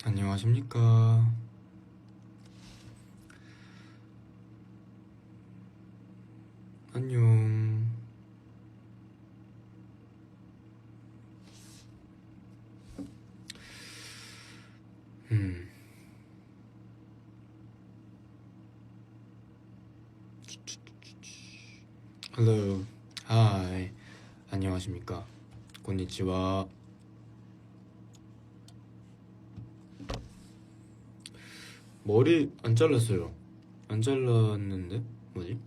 안녕하십니까. 안녕. Hello. Hi. 안녕하십니까. 곤니치와. 머리 안 잘랐어요. 안 잘랐는데 뭐지?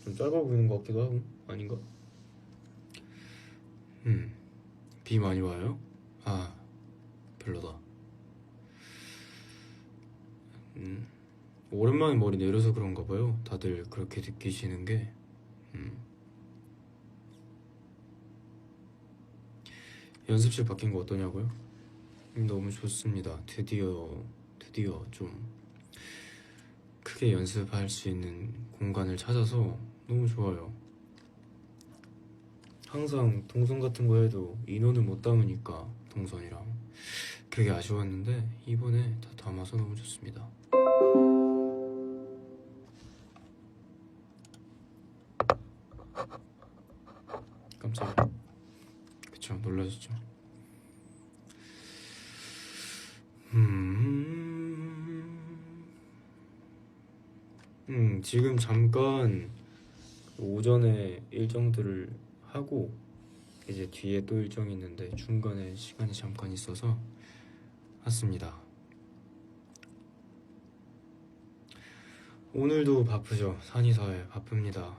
좀 짧아 보이는 것 같기도 하고. 아닌가? 비 많이 와요? 아, 별로다. 오랜만에 머리 내려서 그런가 봐요. 다들 그렇게 느끼시는 게. 연습실 바뀐 거 어떠냐고요? 너무 좋습니다. 드디어 좀 크게 연습할 수 있는 공간을 찾아서 너무 좋아요. 항상 동선 같은 거 해도 인원을 못 담으니까 동선이랑 그게 아쉬웠는데 이번에 다 담아서 너무 좋습니다. 깜짝이야. 그쵸, 놀라셨죠? 지금 잠깐 오전에 일정들을 하고 이제 뒤에 또 일정이 있는데 중간에 시간이 잠깐 있어서 왔습니다. 오늘도 바쁘죠. 산이사회 바쁩니다.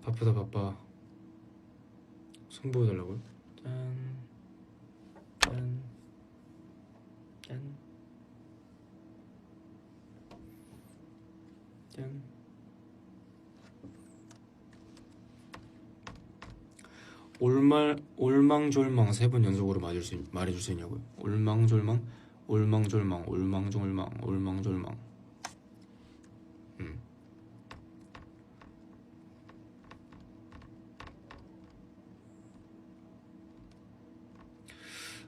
바쁘다 바빠. 손 보여달라고요? 짠. 짠. 짠. 짠. 올망졸망 3번 연속으로 말해줄 수 있냐고요? 올망졸망, 올망졸망, 올망졸망, 올망졸망.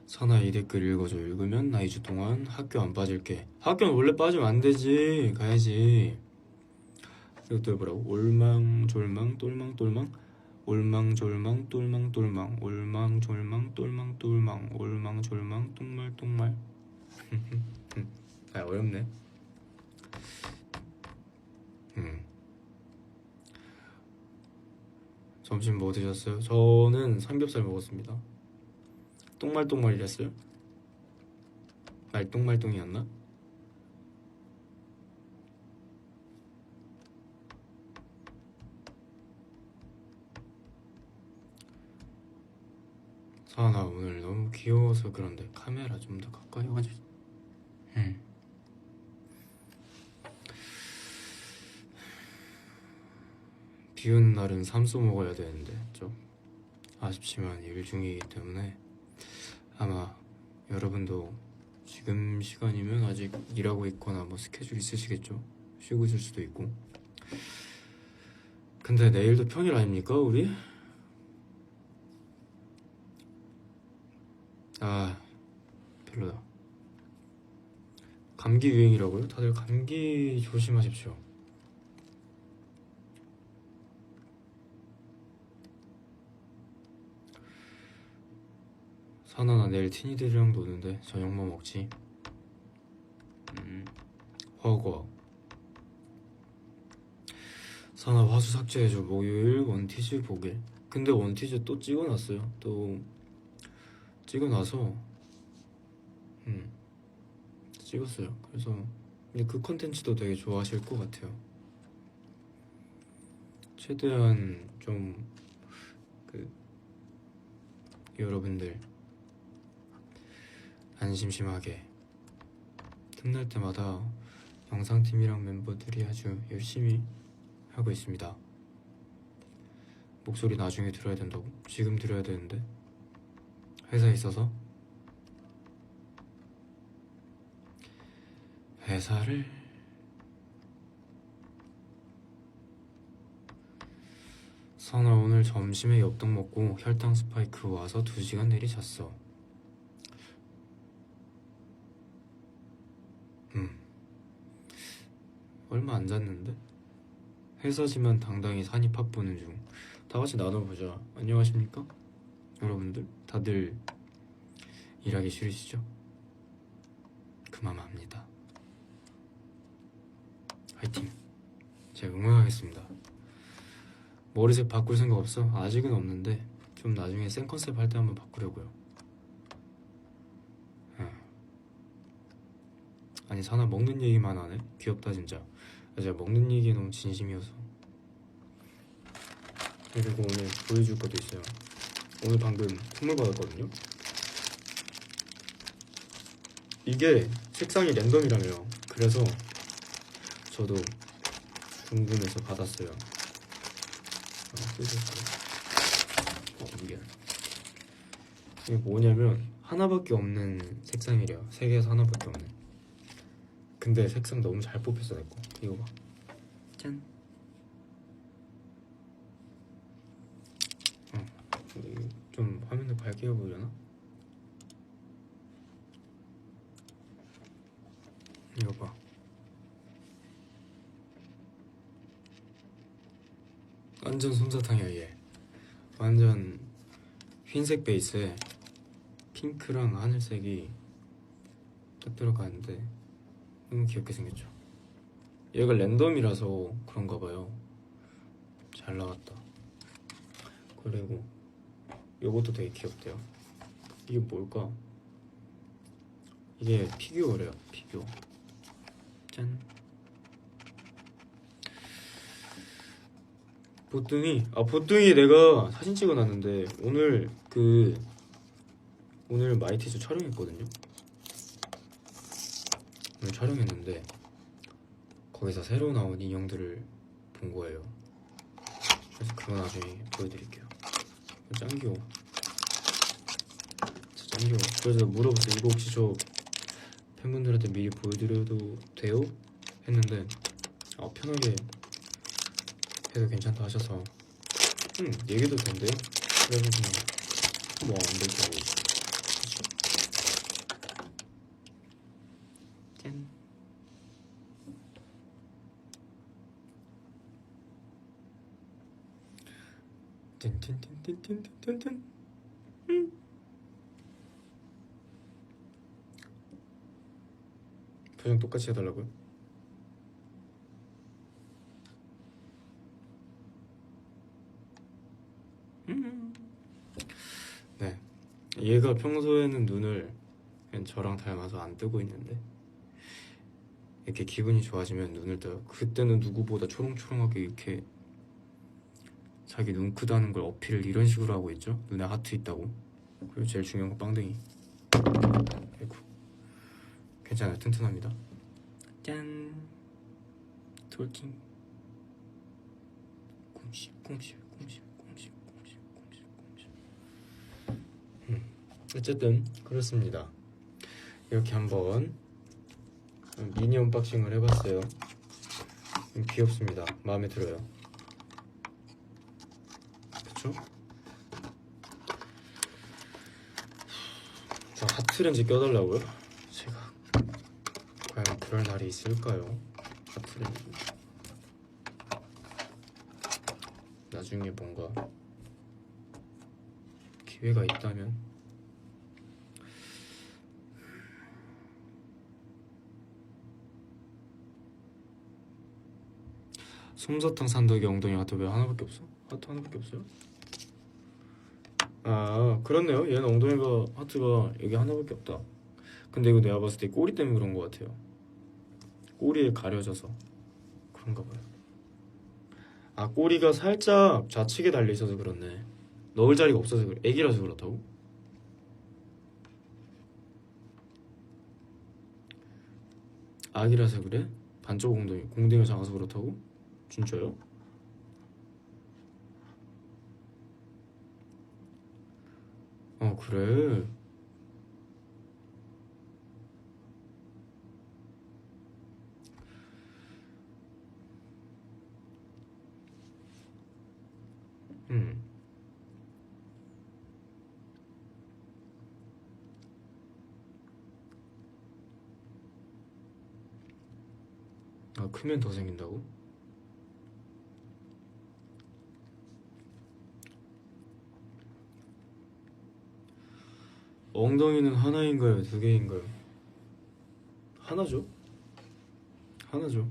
선아, 이 댓글 읽어줘. 읽으면 나 2주 동안 학교 안 빠질게. 학교는 원래 빠지면 안 되지. 가야지. 그리고 또 뭐라고? 올망졸망 똘망똘망, 올망졸망 똘망똘망, 올망졸망 똘망똘망, 올망졸망 똥말똥말. 아, 어렵네. 점심 뭐 드셨어요? 저는 삼겹살 먹었습니다. 똥말똥말이랬어요? 말똥말똥이었나? 사나 오늘 너무 귀여워서 그런데 카메라 좀 더 가까이 와줘. 비 오는 날은 삼소 먹어야 되는데 좀 아쉽지만 일 중이기 때문에 아마 여러분도 지금 시간이면 아직 일하고 있거나 뭐 스케줄 있으시겠죠? 쉬고 있을 수도 있고. 근데 내일도 평일 아닙니까 우리? 아, 별로다. 감기 유행이라고요? 다들 감기 조심하십시오. 사나, 나 내일 티니들이랑 노는데 저녁 뭐 먹지? 허거. 사나 화수 삭제해줘. 목요일 원티즈 보게. 근데 원티즈 또 찍어놨어요. 또 찍어놔서 찍었어요. 그래서 근데 그 컨텐츠도 되게 좋아하실 것 같아요. 최대한 좀 여러분들 안 심심하게 틈날 때마다 영상팀이랑 멤버들이 아주 열심히 하고 있습니다. 목소리 나중에 들어야 된다고? 지금 들어야 되는데 회사에 있어서. 회사를 선아 오늘 점심에 엽떡 먹고 혈당 스파이크 와서 2시간 내리 잤어. 얼마 안 잤는데? 회사지만 당당히 산이 팍 보는 중. 다같이 나눠보자. 안녕하십니까? 여러분들 다들 일하기 싫으시죠? 그만합니다. 화이팅. 제가 응원하겠습니다. 머리색 바꿀 생각 없어? 아직은 없는데 좀 나중에 생 컨셉 할 때 한번 바꾸려고요. 아니 사나 먹는 얘기만 하네? 귀엽다 진짜. 제가 먹는 얘기에 너무 진심이어서. 그리고 오늘 보여줄 것도 있어요. 오늘 방금 선물 받았거든요. 이게 색상이 랜덤이라며요. 그래서 저도 궁금해서 받았어요. 이게 뭐냐면 하나밖에 없는 색상이래요. 세계에서 하나밖에 없는. 근데 색상 너무 잘 뽑혔어 내거. 이거 봐. 짠. 좀 화면을 밝게 보이려나? 이거 봐. 완전 솜사탕이야 얘. 완전 흰색 베이스에 핑크랑 하늘색이 딱 들어가는데 너무 귀엽게 생겼죠. 얘가 랜덤이라서 그런가 봐요. 잘 나왔다. 그리고 요것도 되게 귀엽대요. 이게 뭘까? 이게 피규어래요. 피규어. 짠. 보뚱이 내가 사진 찍어놨는데 오늘 마이티즈 촬영했거든요. 오늘 촬영했는데 거기서 새로 나온 인형들을 본 거예요. 그래서 그거 나중에 보여드릴게요. 짱 귀여워. 진짜 짱 귀여워. 그래서 물어봤어요. 이거 혹시 저 팬분들한테 미리 보여드려도 돼요? 했는데 편하게 해도 괜찮다 하셔서 얘기도 된대요. 그래서 그냥 뭐 안 될지 알고. 짠. 짠짠짠짠짠짠짠. 표정 똑같이 해달라고요? 네, 얘가 평소에는 눈을 그냥 저랑 닮아서 안 뜨고 있는데 이렇게 기분이 좋아지면 눈을 떠요. 그때는 누구보다 초롱초롱하게 이렇게 자기 눈 크다는 걸 어필을 이런 식으로 하고 있죠. 눈에 하트 있다고. 그리고 제일 중요한 건 빵댕이. 아이고, 괜찮아요. 튼튼합니다. 짠. 돌킹. 꽁씩. 어쨌든 그렇습니다. 이렇게 한번 미니 언박싱을 해봤어요. 귀엽습니다. 마음에 들어요. 그쵸? 자, 하트렌즈 껴달라고요? 제가 과연 그럴 날이 있을까요? 하트렌즈 나중에 뭔가 기회가 있다면. 솜사탕 산덕이 엉덩이 하트 왜 하나밖에 없어? 하트 하나밖에 없어요? 아 그렇네요. 얘는 엉덩이가 하트가 여기 하나밖에 없다. 근데 이거 내가 봤을 때 꼬리 때문에 그런 것 같아요. 꼬리에 가려져서 그런가 봐요. 아 꼬리가 살짝 좌측에 달려 있어서 그렇네. 넣을 자리가 없어서 그래. 애기라서 그렇다고? 아기라서 그래? 반쪽 공댕이가 작아서 그렇다고? 진짜요? 그래. 음. 크면 더 생긴다고? 엉덩이는 하나인가요? 두 개인가요? 하나죠? 하나죠.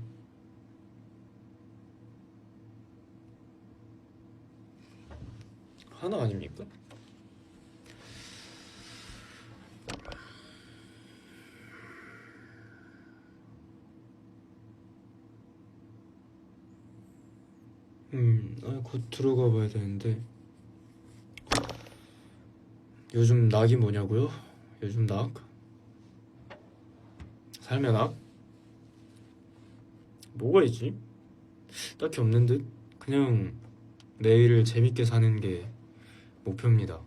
하나 아닙니까? 곧 들어가 봐야 되는데. 요즘 낙이 뭐냐고요? 요즘 낙? 삶의 낙? 뭐가 있지? 딱히 없는 듯? 그냥 내일을 재밌게 사는 게 목표입니다.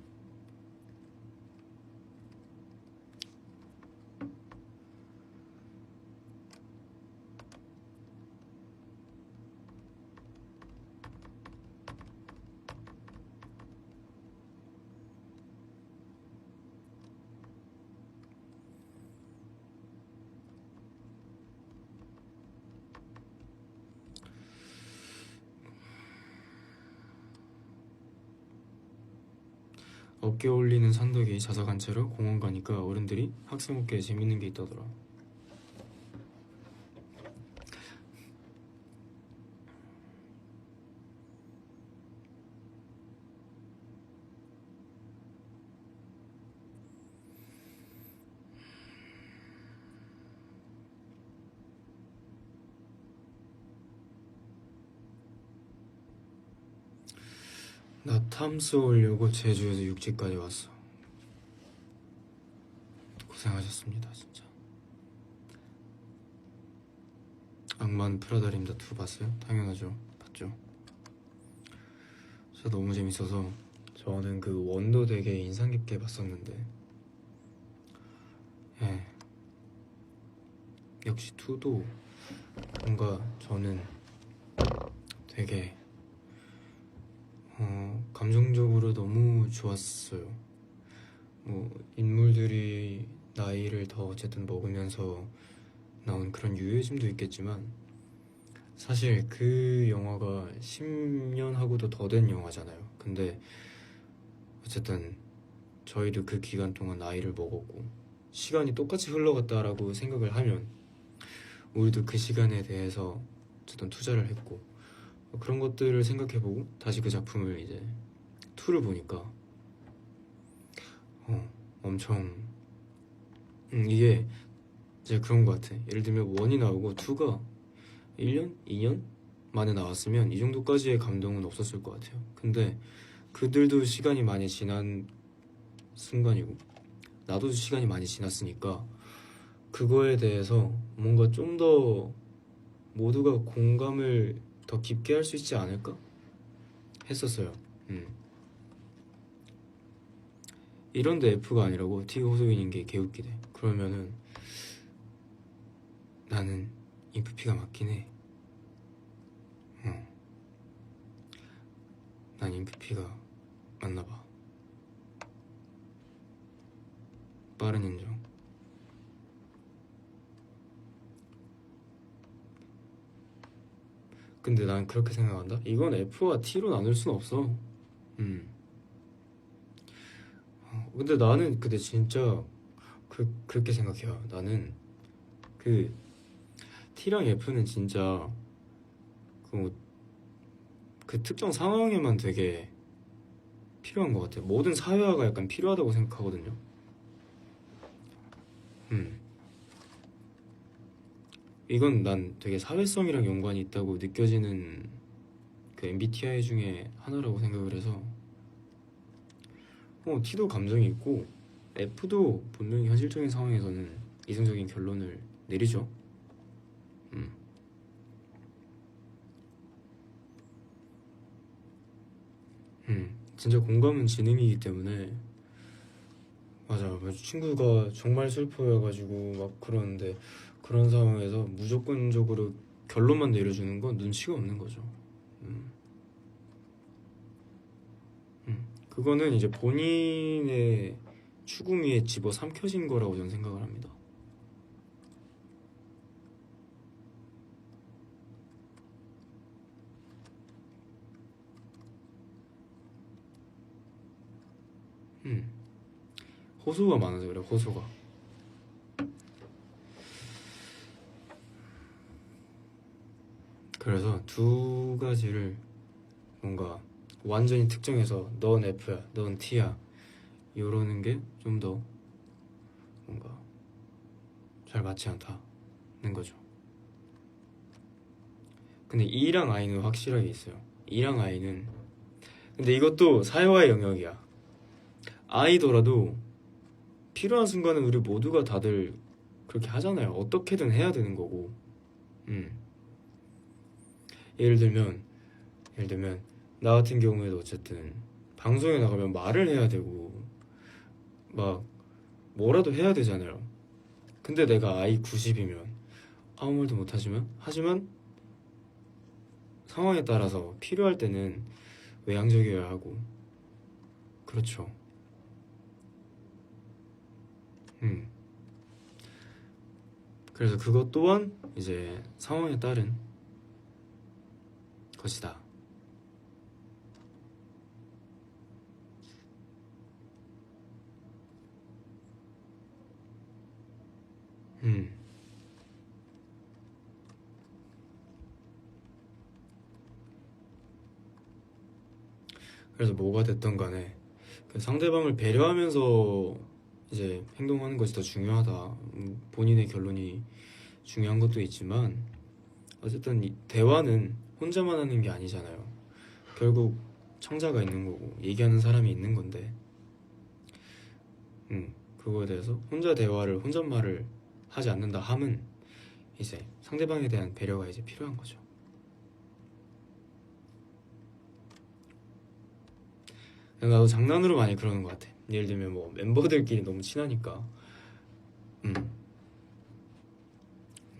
어깨 올리는 산더기 자석한 채로 공원 가니까 어른들이 학생 어깨에 재밌는 게 있다더라. 나 탐스 오려고 제주에서 육지까지 왔어. 고생하셨습니다 진짜. 악만 프라다입니다 2 봤어요? 당연하죠. 봤죠. 진짜 너무 재밌어서 저는 그 원도 되게 인상 깊게 봤었는데 예, 역시 2도 뭔가 저는 되게 감정적으로 너무 좋았어요. 뭐 인물들이 나이를 더 어쨌든 먹으면서 나온 그런 유해짐도 있겠지만 사실 그 영화가 10년 하고도 더 된 영화잖아요. 근데 어쨌든 저희도 그 기간 동안 나이를 먹었고 시간이 똑같이 흘러갔다라고 생각을 하면 우리도 그 시간에 대해서 어쨌든 투자를 했고 그런 것들을 생각해보고 다시 그 작품을 이제 2를 보니까 엄청 이게 이제 그런 것 같아. 예를 들면 1이 나오고 2가 1년? 2년? 만에 나왔으면 이 정도까지의 감동은 없었을 것 같아요. 근데 그들도 시간이 많이 지난 순간이고 나도 시간이 많이 지났으니까 그거에 대해서 뭔가 좀 더 모두가 공감을 더 깊게 할 수 있지 않을까? 했었어요. 이런데 F가 아니라고 T가 호소인인 게 개웃기네. 그러면은 나는 인프피가 맞긴 해. 난 인프피가 맞나 봐. 빠른 인정. 근데 난 그렇게 생각한다. 이건 F와 T로 나눌 순 없어. 근데 나는 근데 진짜 그렇게 생각해요. 나는 그 T랑 F는 진짜 그, 그 특정 상황에만 되게 필요한 것 같아요. 모든 사회화가 약간 필요하다고 생각하거든요. 이건 난 되게 사회성이랑 연관이 있다고 느껴지는 그 MBTI 중에 하나라고 생각을 해서 T도 감정이 있고 F도 분명히 현실적인 상황에서는 이성적인 결론을 내리죠. 음. 진짜 공감은 지능이기 때문에 맞아. 친구가 정말 슬퍼해가지고 막 그러는데 그런 상황에서 무조건적으로 결론만 내려주는 건 눈치가 없는 거죠. 음, 그거는 이제 본인의 추구 미에 집어 삼켜진 거라고 저는 생각을 합니다. 음, 호소가 많아서 그래, 호소가. 그래서 두 가지를 뭔가 완전히 특정해서 넌 F야, 넌 T야 이러는 게 좀 더 뭔가 잘 맞지 않다는 거죠. 근데 E랑 I는 확실하게 있어요. E랑 I는 근데 이것도 사회화의 영역이야. I더라도 필요한 순간은 우리 모두가 다들 그렇게 하잖아요. 어떻게든 해야 되는 거고. 음. 예를 들면 예를 들면 나 같은 경우에도 어쨌든 방송에 나가면 말을 해야 되고 막 뭐라도 해야 되잖아요. 근데 내가 I 90이면 아무 말도 못하지만 상황에 따라서 필요할 때는 외향적이어야 하고 그렇죠. 음. 그래서 그것 또한 이제 상황에 따른 것이다. 음. 그래서 뭐가 됐던 간에 그 상대방을 배려하면서 이제 행동하는 것이 더 중요하다. 본인의 결론이 중요한 것도 있지만 어쨌든 이 대화는 혼자만 하는 게 아니잖아요. 결국 청자가 있는 거고 얘기하는 사람이 있는 건데 그거에 대해서 혼자 대화를 혼잣말을 하지 않는다 함은 이제 상대방에 대한 배려가 이제 필요한 거죠. 나도 장난으로 많이 그러는 것 같아. 예를 들면 뭐 멤버들끼리 너무 친하니까 음,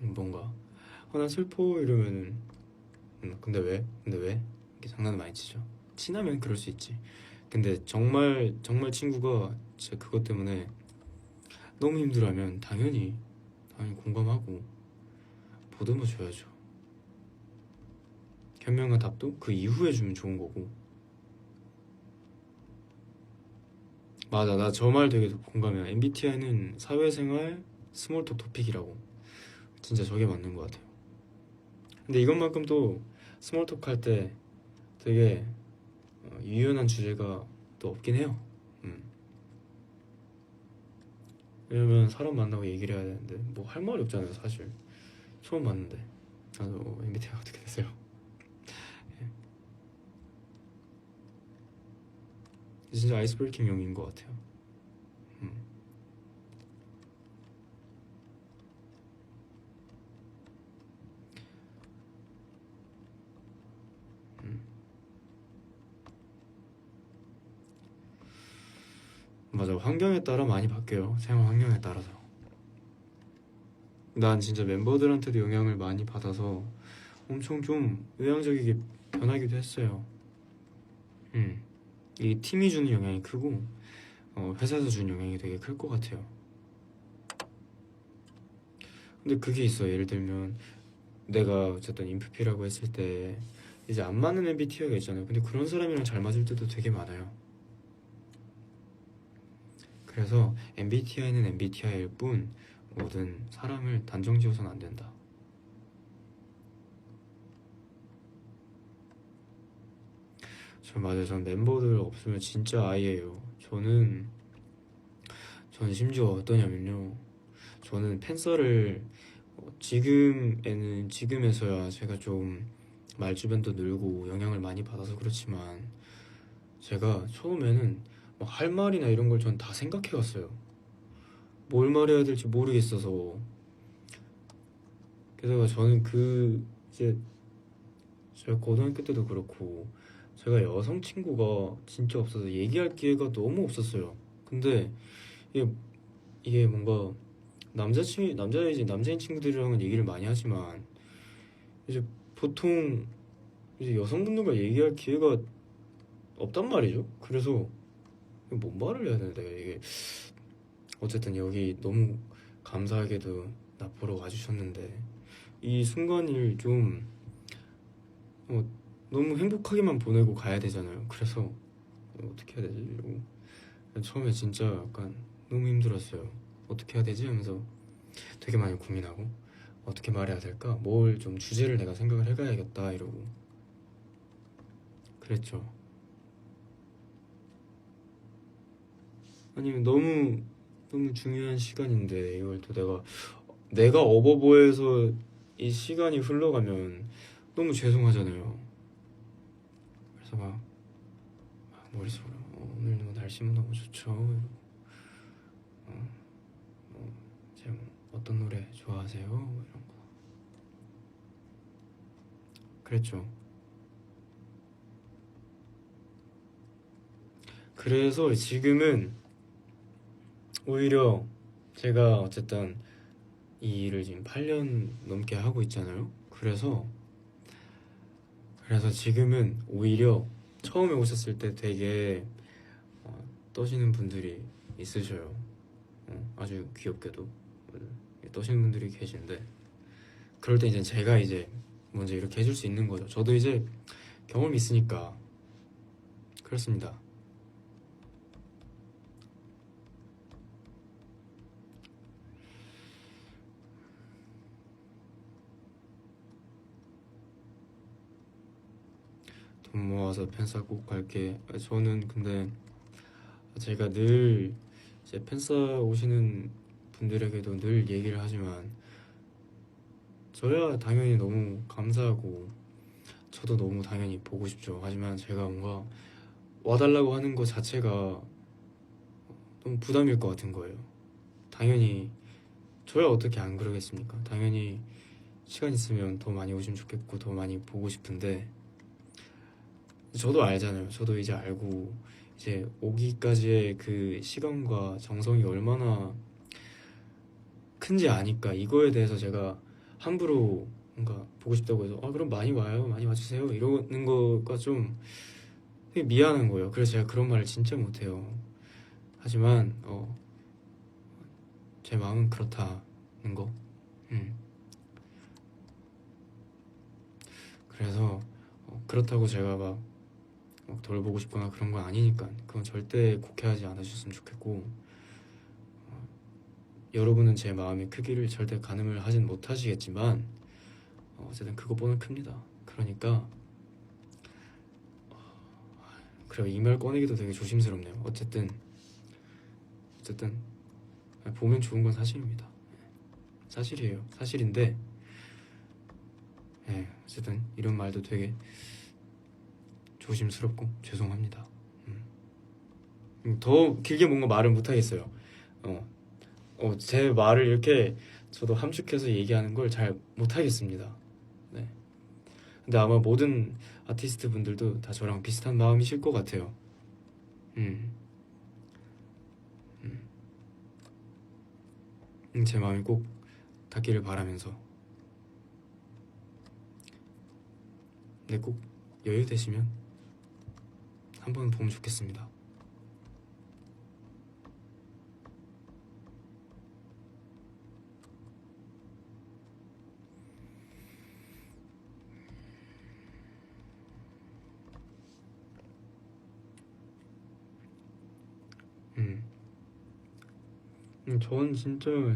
뭔가 나 슬퍼 이러면은 근데 왜? 근데 왜? 이렇게 장난을 많이 치죠. 친하면 그럴 수 있지. 근데 정말 정말 친구가 진짜 그것 때문에 너무 힘들어하면 당연히 공감하고 보듬어 줘야죠. 현명한 답도 그 이후에 주면 좋은 거고. 맞아, 나 저 말 되게 공감해. MBTI는 사회생활 스몰톡 토픽이라고. 진짜 저게 맞는 것 같아요. 근데 이것만큼 또 스몰톡 할 때 되게 유연한 주제가 또 없긴 해요. 음. 왜냐면 사람 만나고 얘기를 해야 되는데 뭐 할 말이 없잖아요, 사실. 처음 봤는데. 나도 MBTI가 어떻게 되세요? 진짜 아이스 브레이킹용인 것 같아요. 음. 음. 맞아, 환경에 따라 많이 바뀌어요. 생활 환경에 따라서. 난 진짜 멤버들한테도 영향을 많이 받아서 엄청 좀 외향적이게 변하기도 했어요. 음. 이 팀이 주는 영향이 크고 회사에서 주는 영향이 되게 클 것 같아요. 근데 그게 있어. 예를 들면 내가 어쨌든 인프피라고 했을 때 이제 안 맞는 MBTI가 있잖아요. 근데 그런 사람이랑 잘 맞을 때도 되게 많아요. 그래서 MBTI는 MBTI일 뿐 모든 사람을 단정지어서는 안 된다. 맞아요. 전 멤버들 없으면 진짜 아이예요. 저는 심지어 어떠냐면요. 저는 팬썰을 지금에서야 제가 좀 말주변도 늘고 영향을 많이 받아서 그렇지만 제가 처음에는 할 말이나 이런 걸 전 다 생각해 왔어요. 뭘 말해야 될지 모르겠어서. 게다가 저는 이제 제가 고등학교 때도 그렇고 제가 여성 친구가 진짜 없어서 얘기할 기회가 너무 없었어요. 근데 이게 이게 뭔가 남자인 친구들이랑은 얘기를 많이 하지만 이제 보통 이제 여성분들과 얘기할 기회가 없단 말이죠. 그래서 뭔 말을 해야 되나 내가 이게. 어쨌든 여기 너무 감사하게도 나 보러 와주셨는데 이 순간을 좀 어, 너무 행복하게만 보내고 가야 되잖아요. 그래서 어떻게 해야 되지? 이러고 처음에 진짜 약간 너무 힘들었어요. 어떻게 해야 되지? 하면서 되게 많이 고민하고 어떻게 말해야 될까? 뭘 좀 주제를 내가 생각을 해가야겠다 이러고 그랬죠. 아니면 너무 중요한 시간인데 이걸 또 내가 어버버해서 이 시간이 흘러가면 너무 죄송하잖아요. 그래서 막 머릿속으로 오늘 뭐 날씨 너무 좋죠. 어, 제 어떤 노래 좋아하세요? 뭐 이런 거 그랬죠. 그래서 지금은 오히려 제가 어쨌든 이 일을 지금 8년 넘게 하고 있잖아요. 그래서 지금은 오히려 처음에 오셨을 때 되게 떠시는 분들이 있으셔요. 아주 귀엽게도 떠시는 분들이 계시는데 그럴 때 이제 제가 이제 먼저 이렇게 해줄 수 있는 거죠. 저도 이제 경험이 있으니까 그렇습니다. 돈 모아서 팬싸 꼭 갈게. 저는 근데 제가 늘 이제 팬싸 오시는 분들에게도 늘 얘기를 하지만 저야 당연히 너무 감사하고 저도 너무 당연히 보고 싶죠. 하지만 제가 뭔가 와달라고 하는 것 자체가 너무 부담일 것 같은 거예요. 당연히 저야 어떻게 안 그러겠습니까? 당연히 시간 있으면 더 많이 오시면 좋겠고 더 많이 보고 싶은데 저도 알잖아요. 저도 이제 알고 이제 오기까지의 그 시간과 정성이 얼마나 큰지 아니까 이거에 대해서 제가 함부로 뭔가 보고 싶다고 해서 그럼 많이 와요 많이 와주세요 이러는 거가 좀 되게 미안한 거예요. 그래서 제가 그런 말을 진짜 못해요. 하지만 제 마음은 그렇다는 거. 음. 그래서 그렇다고 제가 막 돌보고 싶거나 그런 건 아니니까 그건 절대 곡해하지 않으셨으면 좋겠고 여러분은 제 마음의 크기를 절대 가늠을 하진 못하시겠지만 어쨌든 그것보다는 큽니다. 그러니까 그리고 이 말 꺼내기도 되게 조심스럽네요. 어쨌든 보면 좋은 건 사실입니다. 사실이에요. 사실인데 어쨌든 이런 말도 되게 조심스럽고 죄송합니다. 더 길게 뭔가 말을 못하겠어요. 제 말을 이렇게 저도 함축해서 얘기하는 걸 잘 못하겠습니다. 네. 근데 아마 모든 아티스트 분들도 다 저랑 비슷한 마음이실 것 같아요. 음. 제 마음이 꼭 닿기를 바라면서 꼭 여유 되시면 한번 보면 좋겠습니다.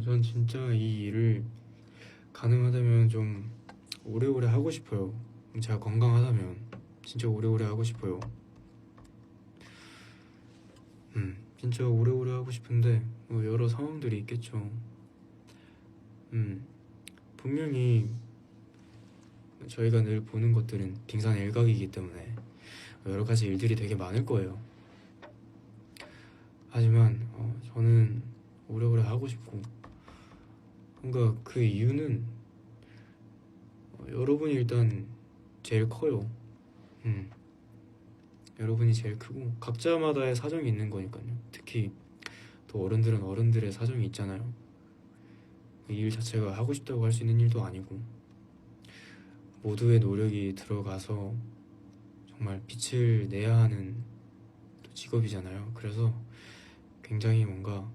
전 진짜 이 일을 가능하다면 좀 오래오래 하고 싶어요. 제가 건강하다면 진짜 오래오래 하고 싶어요. 진짜 오래오래 하고 싶은데 뭐 여러 상황들이 있겠죠. 분명히 저희가 늘 보는 것들은 빙산일각이기 때문에 여러 가지 일들이 되게 많을 거예요. 하지만 저는 오래오래 하고 싶고 뭔가 그 이유는 여러분이 일단 제일 커요. 여러분이 제일 크고 각자마다의 사정이 있는 거니까요. 특히 또 어른들은 어른들의 사정이 있잖아요. 이 일 자체가 하고 싶다고 할 수 있는 일도 아니고 모두의 노력이 들어가서 정말 빛을 내야 하는 또 직업이잖아요. 그래서 굉장히 뭔가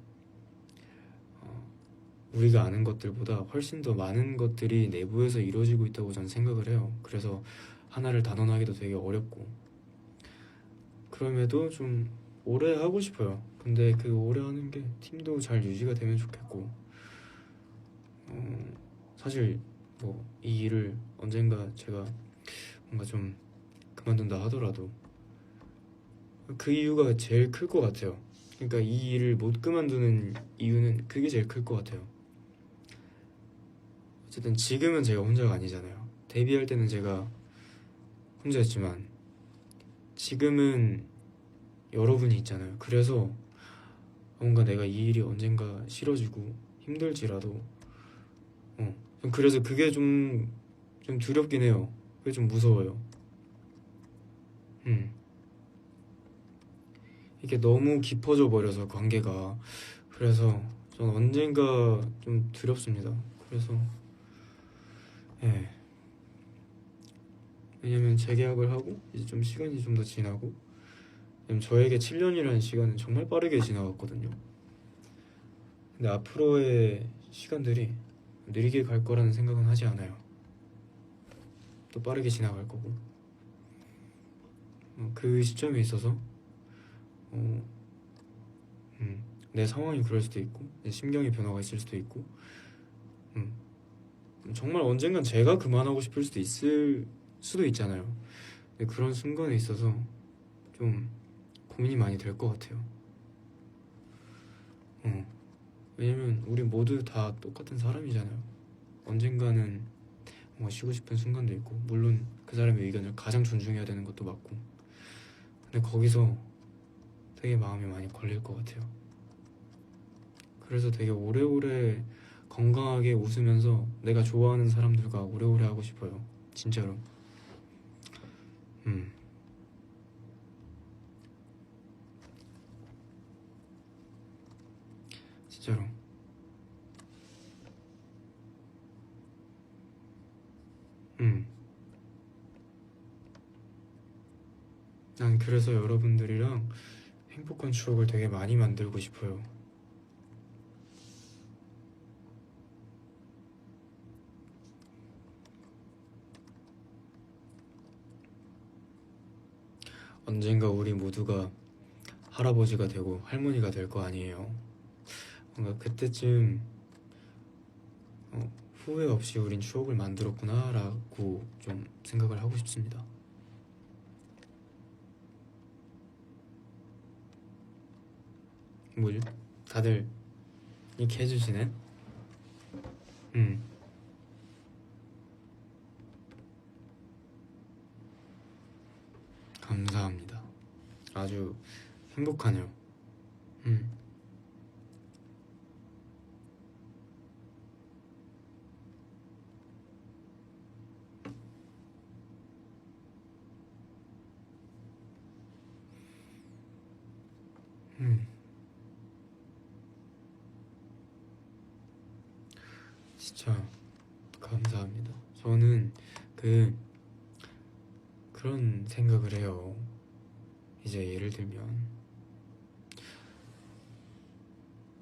우리가 아는 것들보다 훨씬 더 많은 것들이 내부에서 이루어지고 있다고 저는 생각을 해요. 그래서 하나를 단언하기도 되게 어렵고 그럼에도 좀 오래 하고 싶어요. 근데 그 오래 하는 게 팀도 잘 유지가 되면 좋겠고 사실 뭐 이 일을 언젠가 제가 뭔가 좀 그만둔다 하더라도 그 이유가 제일 클 것 같아요. 그러니까 이 일을 못 그만두는 이유는 그게 제일 클 것 같아요. 어쨌든 지금은 제가 혼자가 아니잖아요. 데뷔할 때는 제가 혼자였지만 지금은 여러분이 있잖아요. 그래서 뭔가 내가 이 일이 언젠가 싫어지고 힘들지라도 좀 그래서 그게 좀 두렵긴 해요. 그게 좀 무서워요. 이게 너무 깊어져 버려서 관계가 그래서 전 언젠가 좀 두렵습니다. 그래서 예. 왜냐면 재계약을 하고 이제 좀 시간이 좀 더 지나고 왜냐면 저에게 7년이라는 시간은 정말 빠르게 지나갔거든요. 근데 앞으로의 시간들이 느리게 갈 거라는 생각은 하지 않아요. 또 빠르게 지나갈 거고 그 시점에 있어서 어, 내 상황이 그럴 수도 있고 내 심경의 변화가 있을 수도 있고 음, 정말 언젠간 제가 그만하고 싶을 수도 있을 수도 있잖아요. 근데 그런 순간에 있어서 좀 고민이 많이 될 것 같아요. 왜냐면 우리 모두 다 똑같은 사람이잖아요. 언젠가는 뭔가 쉬고 싶은 순간도 있고 물론 그 사람의 의견을 가장 존중해야 되는 것도 맞고 근데 거기서 되게 마음이 많이 걸릴 것 같아요. 그래서 되게 오래오래 건강하게 웃으면서 내가 좋아하는 사람들과 오래오래 하고 싶어요. 진짜로. 음, 진짜로. 음, 난 그래서 여러분들이랑 행복한 추억을 되게 많이 만들고 싶어요. 언젠가 우리 모두가 할아버지가 되고 할머니가 될 거 아니에요. 뭔가 그때쯤 후회 없이 우린 추억을 만들었구나 라고 좀 생각을 하고 싶습니다. 뭐지? 다들 이렇게 해주시네? 음, 감사합니다. 아주 행복하네요. 음, 음, 진짜 감사합니다. 저는 그 그런 생각을 해요. 이제 예를 들면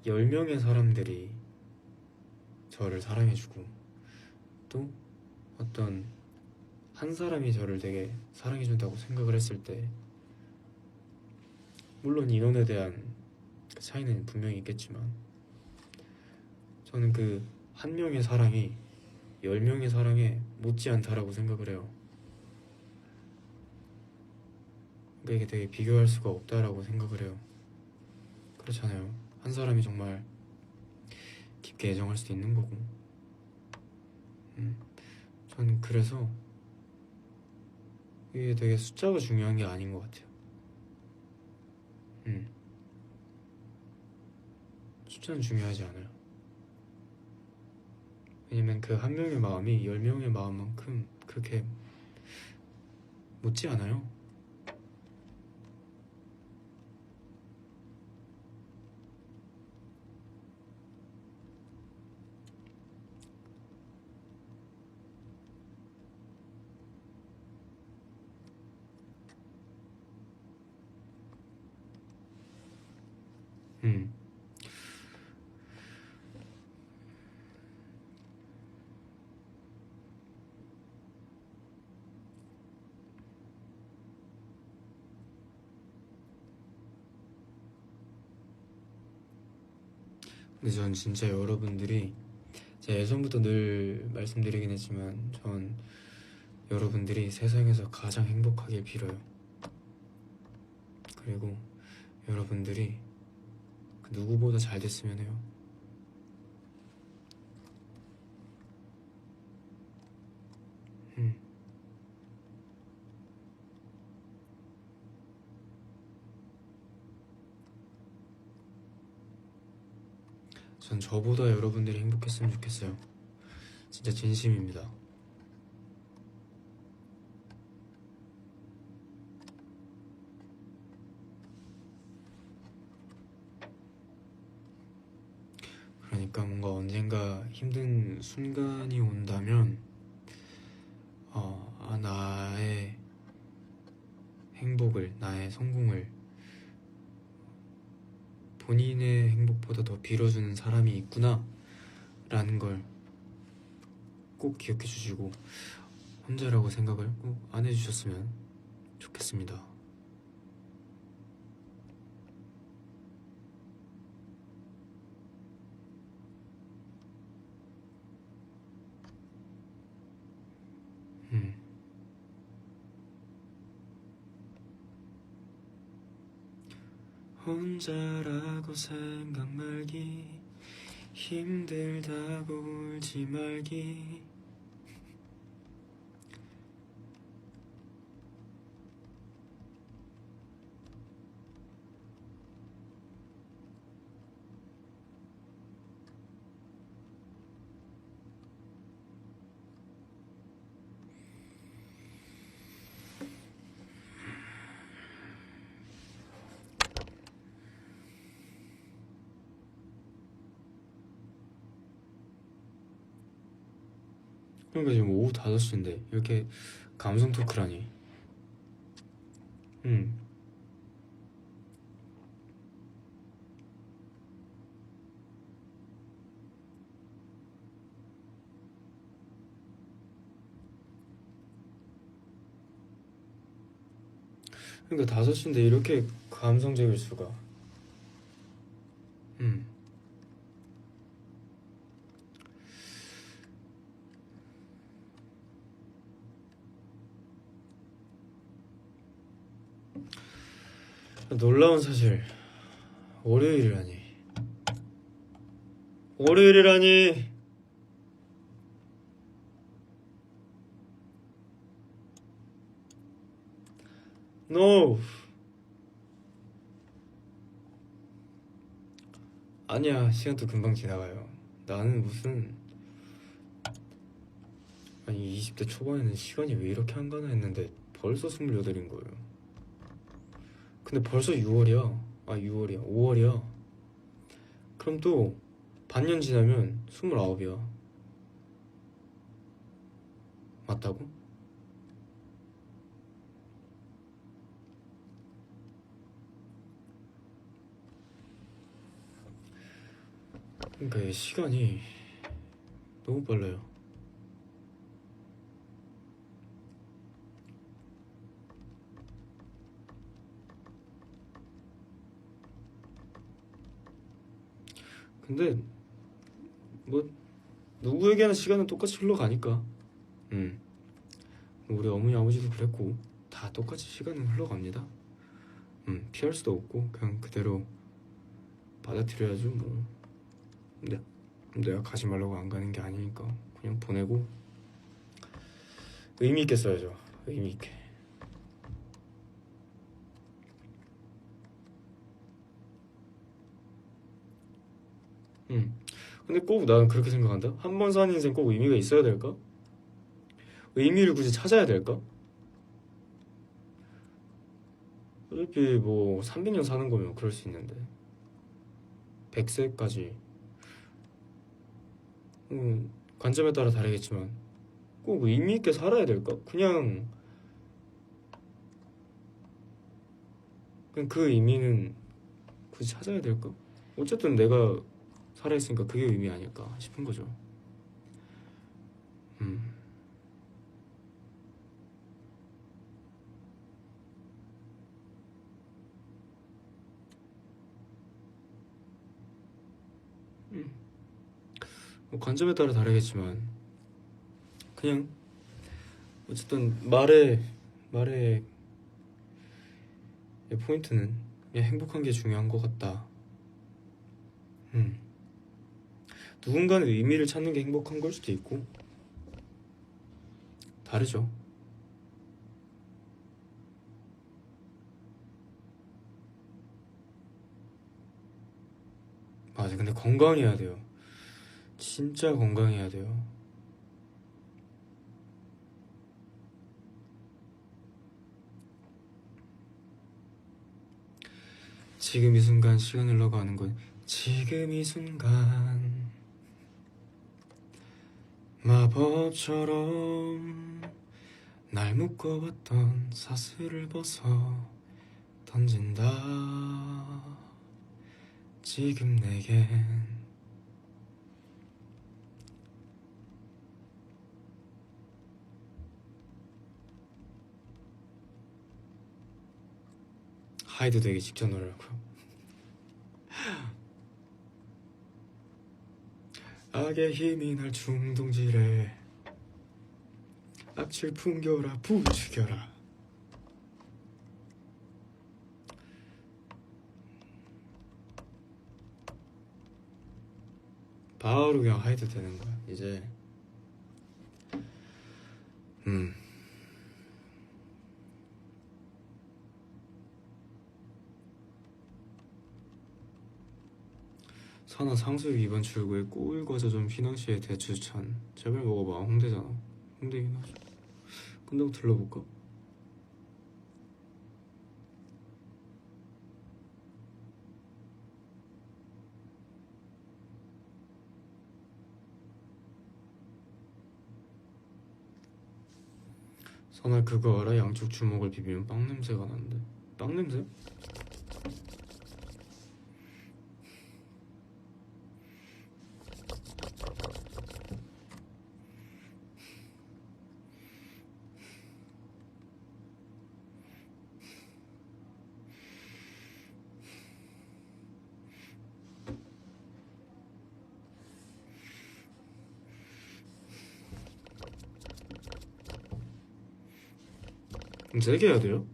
10명의 사람들이 저를 사랑해주고 또 어떤 한 사람이 저를 되게 사랑해준다고 생각을 했을 때 물론 인원에 대한 그 차이는 분명히 있겠지만 저는 그 한 명의 사랑이 10명의 사랑에 못지않다라고 생각을 해요. 그러니까 이게 되게 비교할 수가 없다라고 생각을 해요. 그렇잖아요. 한 사람이 정말 깊게 애정할 수도 있는 거고 저는 그래서 이게 되게 숫자가 중요한 게 아닌 것 같아요. 숫자는 중요하지 않아요. 왜냐면 그 한 명의 마음이 10명의 마음만큼 그렇게 묻지 않아요. 음. 근데 전 진짜 여러분들이, 제가 예전부터 늘 말씀드리긴 했지만 전 여러분들이 세상에서 가장 행복하길 빌어요. 그리고 여러분들이 그 누구보다 잘 됐으면 해요. 음. 전 저보다 여러분들이 행복했으면 좋겠어요. 진짜 진심입니다. 그러니까 뭔가 언젠가 힘든 순간이 온다면 나의 행복을, 나의 성공을 본인의 행복보다 더 빌어주는 사람이 있구나 라는 걸 꼭 기억해 주시고 혼자라고 생각을 꼭 안 해주셨으면 좋겠습니다. 혼자라고 생각 말기, 힘들다고 울지 말기. 그러니까 지금 오후 5시인데 이렇게 감성 토크라니. 그러니까 5시인데 이렇게 감성적일 수가. 놀라운 사실, 월요일이라니. 월요일이라니. No. 아니야, 시간도 금방 지나가요. 나는 무슨, 아니 20대 초반에는 시간이 왜 이렇게 한가나 했는데 벌써 28인 거예요. 근데 벌써 6월이야. 6월이야. 5월이야. 그럼 또 반년 지나면 29이야. 맞다고? 그러니까 이 시간이 너무 빨라요. 근데 뭐 누구에게나 시간은 똑같이 흘러가니까. 우리 어머니 아버지도 그랬고 다 똑같이 시간은 흘러갑니다. 피할 수도 없고 그냥 그대로 받아들여야죠 뭐. 근데 내가 가지 말라고 안 가는 게 아니니까 그냥 보내고 의미 있게 써야죠. 의미 있게. 근데 꼭 나는 그렇게 생각한다. 한 번 사는 인생 꼭 의미가 있어야 될까? 의미를 굳이 찾아야 될까? 어차피 뭐 300년 사는 거면 그럴 수 있는데 100세까지 관점에 따라 다르겠지만 꼭 의미 있게 살아야 될까? 그냥 그 의미는 굳이 찾아야 될까? 어쨌든 내가 살아있으니까 그게 의미 아닐까 싶은 거죠. 음. 뭐 관점에 따라 다르겠지만 그냥 어쨌든 말의 포인트는 그냥 행복한 게 중요한 것 같다. 누군가는 의미를 찾는 게 행복한 걸 수도 있고 다르죠. 맞아. 근데 건강해야 돼요. 진짜 건강해야 돼요. 지금 이 순간 시간 흘러가는 건 지금 이 순간 마법처럼 날 묶어왔던 사슬을 벗어 던진다. 지금 내겐 하이드 되기 직전 노래라고요. 악의 힘이 날 충동질해. 악취를 풍겨라 부추겨라. 바로 그냥 하이드 되는 거야 이제. 산하 상수육 이번 출구에 꿀과자 좀 휘낭시에 대추천. 제발 먹어봐. 홍대잖아. 홍대긴 하죠. 끝나고 들러볼까? 선아 그거 알아? 양쪽 주먹을 비비면 빵 냄새가 나는데. 빵 냄새? 좀 세게 해야 돼요?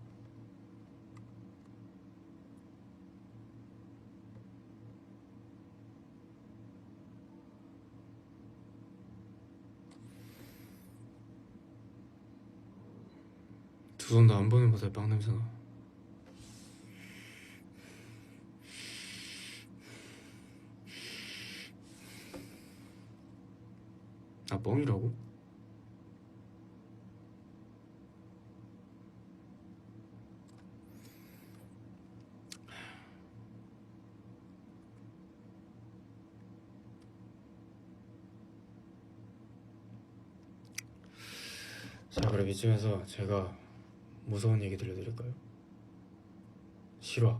두 손 다 한 번에 받아야 빵 냄새 나. 아 뻥이라고? 자 그럼 이쯤에서 제가 무서운 얘기 들려드릴까요? 실화.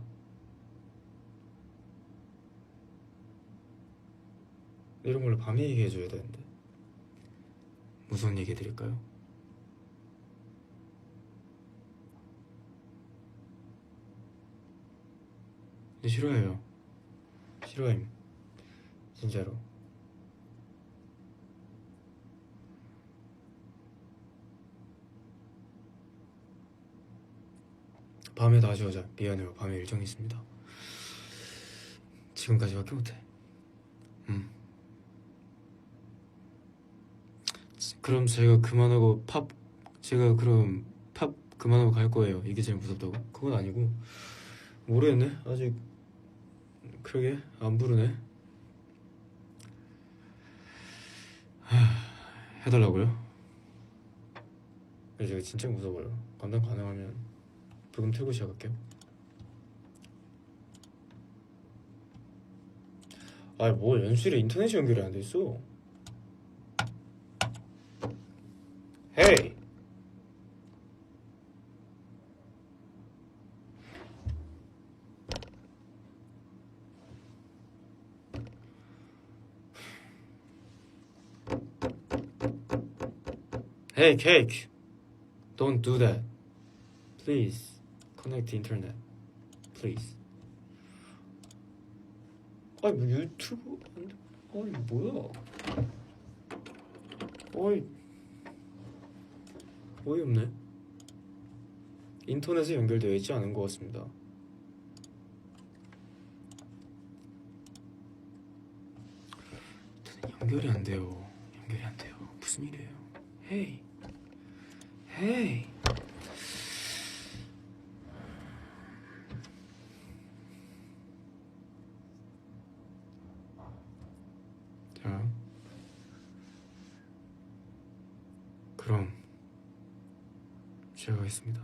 이런 걸로 밤에 얘기해줘야 되는데. 무서운 얘기 드릴까요? 근데 싫어해요. 싫어임. 진짜로. 밤에 다시 오자. 미안해요. 밤에 일정이 있습니다. 지금까지밖에 못해. 그럼 제가 그만하고 그럼 팝 그만하고 갈 거예요. 이게 제일 무섭다고? 그건 아니고. 모르겠네. 아직 그러게 안 부르네. 해달라고요? 이제 진짜 무서워요. 감당 가능하면 부금 틀고 시작할게요. 아이 뭐 연출에 인터넷이 연결이 안 돼 있어. 헤이. Hey cake, don't do that. Please connect to internet. Please. 아니 뭐 유튜브 아니 뭐야? 어이 어이없네. 인터넷에 연결되어 있지 않은 것 같습니다. 연결이 안 돼요. 연결이 안 돼요. 무슨 일이에요? 헤이 헤이. 자, 그럼 시작하겠습니다.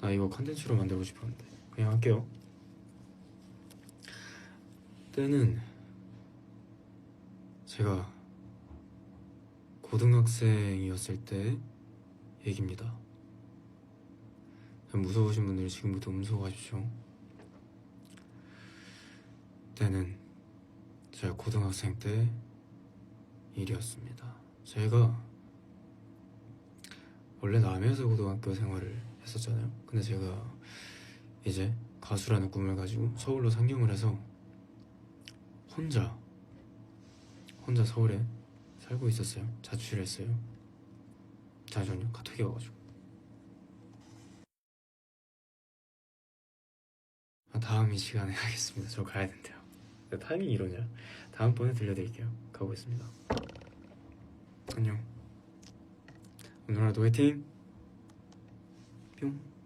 아 이거 컨텐츠로 만들고 싶었는데 그냥 할게요. 때는 제가 고등학생이었을 때 얘기입니다. 무서우신 분들은 지금부터 음소하십시오. 때는 제가 고등학생 때 일이었습니다. 제가 원래 남해에서 고등학교 생활을 했었잖아요. 근데 제가 이제 가수라는 꿈을 가지고 서울로 상경을 해서 혼자 서울에 살고 있었어요. 자취를 했어요. 잠시만요. 카톡이 와가지고. 다음 이 시간에 하겠습니다. 저 가야 된대요. 왜 타이밍이 이러냐. 다음번에 들려드릴게요. 가고 있습니다. 안녕. 오늘 하루도 화이팅. 뿅.